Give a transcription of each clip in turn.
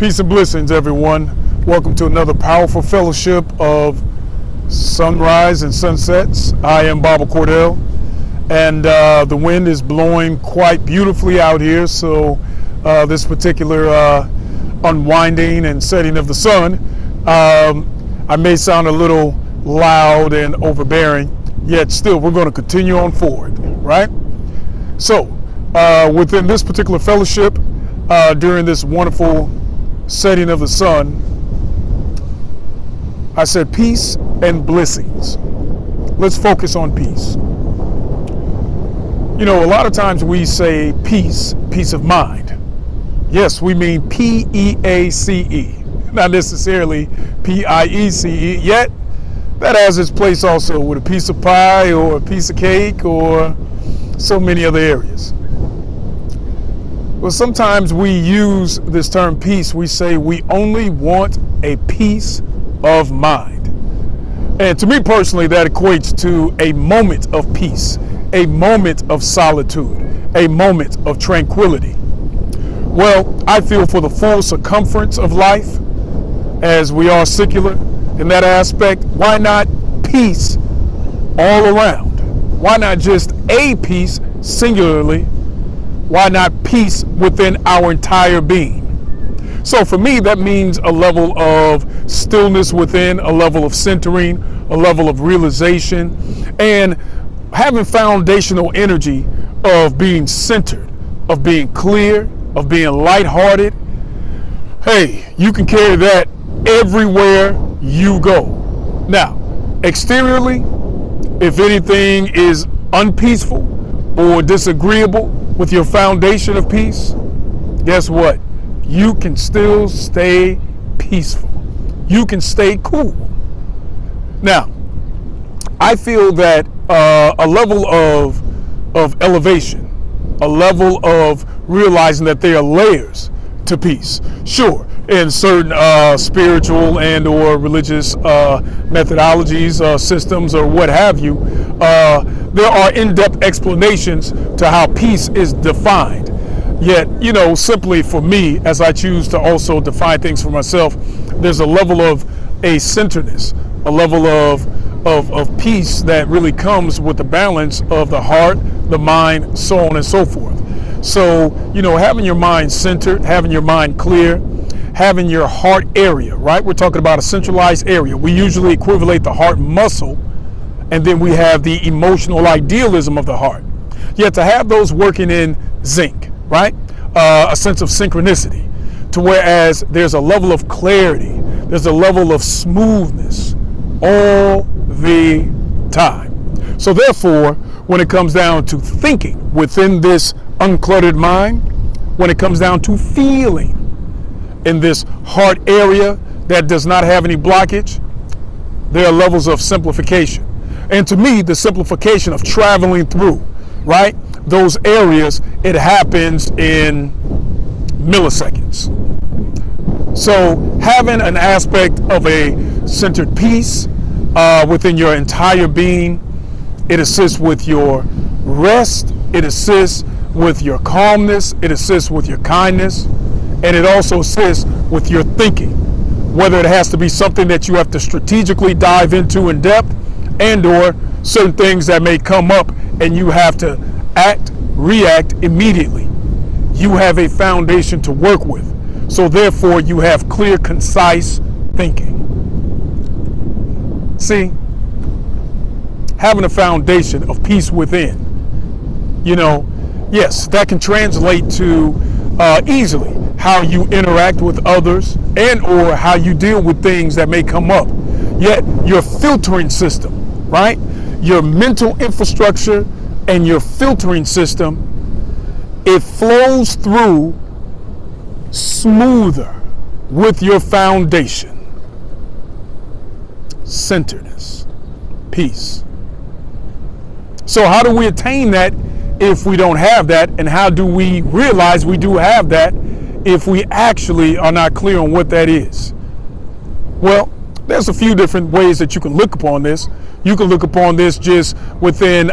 Peace and blessings, everyone. Welcome to another powerful fellowship of sunrise and sunsets. I am Cordell, and the wind is blowing quite beautifully out here. So this particular unwinding and setting of the sun, I may sound a little loud and overbearing, yet still we're going to continue on forward, right? So within this particular fellowship, during this wonderful setting of the sun, I said peace and blessings. Let's focus on peace. You know, a lot of times we say peace of mind. Yes, we mean P-E-A-C-E, not necessarily P-I-E-C-E, yet that has its place also with a piece of pie or a piece of cake or so many other areas. Well, sometimes we use this term peace. We say we only want a peace of mind. And to me personally, that equates to a moment of peace, a moment of solitude, a moment of tranquility. Well, I feel for the full circumference of life, as we are secular in that aspect, why not peace all around? Why not just a peace singularly? Why not peace within our entire being? So for me, that means a level of stillness within, a level of centering, a level of realization, and having foundational energy of being centered, of being clear, of being lighthearted. Hey, you can carry that everywhere you go. Now, exteriorly, if anything is unpeaceful or disagreeable with your foundation of peace, guess what? You can still stay peaceful. You can stay cool. Now, I feel that a level of elevation, a level of realizing that there are layers to peace. Sure, in certain spiritual and or religious methodologies, systems, or what have you, there are in-depth explanations to how peace is defined. Yet, you know, simply for me, as I choose to also define things for myself, there's a level of a centeredness, a level of peace that really comes with the balance of the heart, the mind, so on and so forth. So, you know, having your mind centered, having your mind clear, having your heart area, right? We're talking about a centralized area. We usually equivalent the heart muscle, and then we have the emotional idealism of the heart. Yet to have those working in zinc, right? A sense of synchronicity, to whereas there's a level of clarity, there's a level of smoothness all the time. So therefore, when it comes down to thinking within this uncluttered mind, when it comes down to feeling in this heart area that does not have any blockage, there are levels of simplification. And to me, the simplification of traveling through, right, those areas, it happens in milliseconds. So having an aspect of a centered peace within your entire being, it assists with your rest, it assists with your calmness, it assists with your kindness, and it also assists with your thinking, whether it has to be something that you have to strategically dive into in depth, and or certain things that may come up and you have to react immediately. You have a foundation to work with. So therefore you have clear, concise thinking. See, having a foundation of peace within, you know, yes, that can translate to easily how you interact with others and or how you deal with things that may come up. Yet your filtering system, right? Your mental infrastructure and your filtering system, it flows through smoother with your foundation. Centeredness, peace. So how do we attain that if we don't have that? And how do we realize we do have that if we actually are not clear on what that is? Well, there's a few different ways that you can look upon this. You can look upon this just within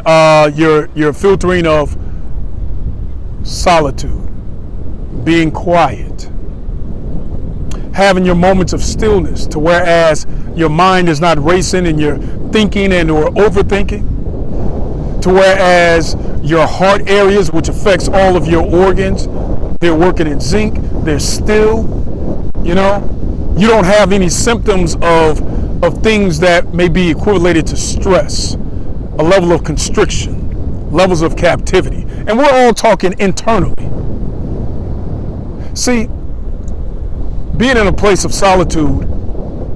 your filtering of solitude, being quiet, having your moments of stillness, to whereas your mind is not racing and you're thinking and or overthinking, to whereas your heart areas, which affects all of your organs, they're working in sync, they're still, you don't have any symptoms of things that may be equated to stress, a level of constriction, levels of captivity. And we're all talking internally. See, being in a place of solitude,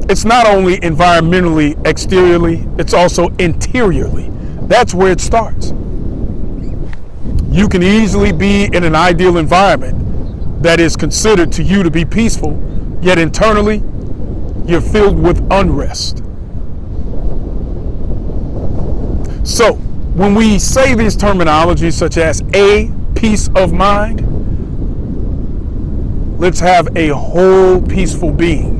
it's not only environmentally, exteriorly, it's also interiorly. That's where it starts. You can easily be in an ideal environment that is considered to you to be peaceful, yet internally, you're filled with unrest. So, when we say these terminologies such as a peace of mind, let's have a whole peaceful being.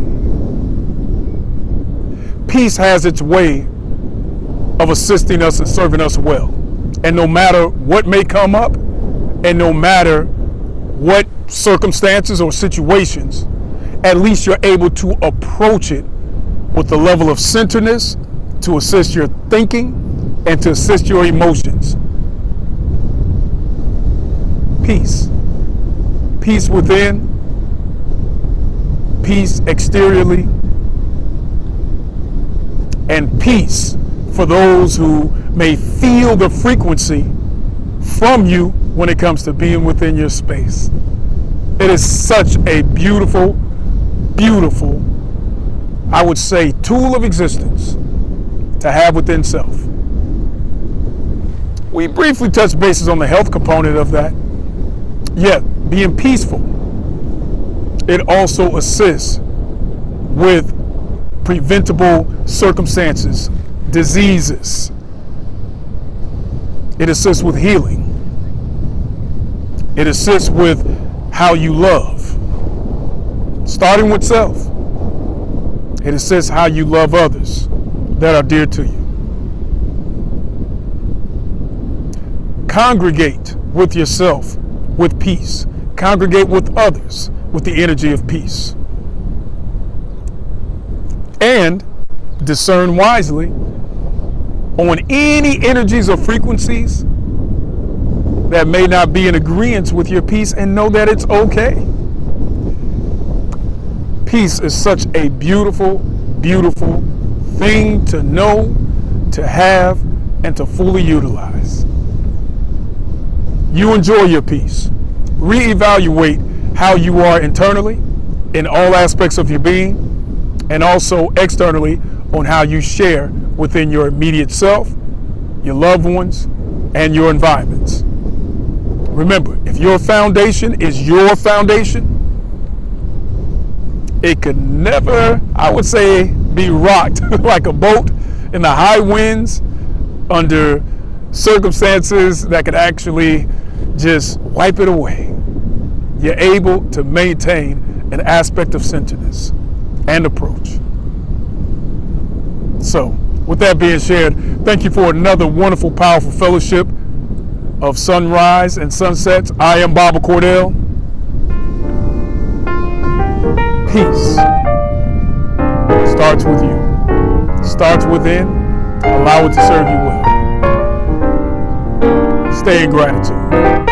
Peace has its way of assisting us and serving us well. And no matter what may come up, and no matter what circumstances or situations, at least you're able to approach it with the level of centeredness to assist your thinking and to assist your emotions. Peace. Peace within, peace exteriorly, and peace for those who may feel the frequency from you when it comes to being within your space. It is such a beautiful, beautiful, I would say, tool of existence to have within self. We briefly touched bases on the health component of that. Yet, being peaceful, it also assists with preventable circumstances, diseases. It assists with healing. It assists with how you love. Starting with self. It assists how you love others that are dear to you. Congregate with yourself with peace. Congregate with others with the energy of peace. And discern wisely on any energies or frequencies that may not be in agreement with your peace, and know that it's okay. Peace is such a beautiful, beautiful thing to know, to have, and to fully utilize. You enjoy your peace. Reevaluate how you are internally in all aspects of your being, and also externally on how you share within your immediate self, your loved ones, and your environments. Remember, if your foundation is your foundation, it could never, I would say, be rocked like a boat in the high winds under circumstances that could actually just wipe it away. You're able to maintain an aspect of centeredness and approach. So, with that being shared, thank you for another wonderful, powerful fellowship of sunrise and sunsets. I am Baba Cordell. Peace starts with you. Starts within. Allow it to serve you well. Stay in gratitude.